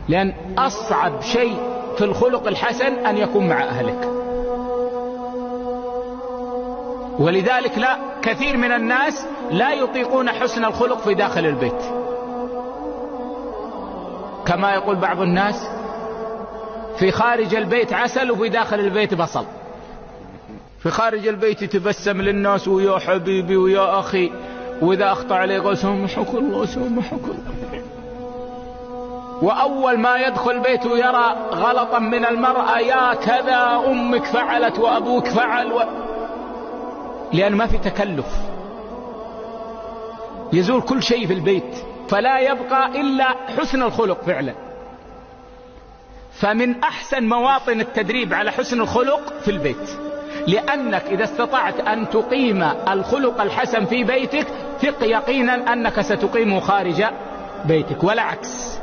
لأن أصعب شيء في الخلق الحسن أن يكون مع أهلك. ولذلك لا كثير من الناس لا يطيقون حسن الخلق في داخل البيت، كما يقول بعض الناس في خارج البيت عسل وفي داخل البيت بصل. في خارج البيت يتبسم للناس ويا حبيبي ويا أخي، وإذا أخطأ عليه قال سامحك الله سامحك الله، وأول ما يدخل البيت ويرى غلطا من المرأة يا كذا أمك فعلت وأبوك فعل لأن ما في تكلف، يزول كل شيء في البيت، فلا يبقى إلا حسن الخلق فعلا. فمن أحسن مواطن التدريب على حسن الخلق في البيت، لأنك إذا استطعت أن تقيم الخلق الحسن في بيتك ثق يقينا أنك ستقيمه خارج بيتك، ولا عكس.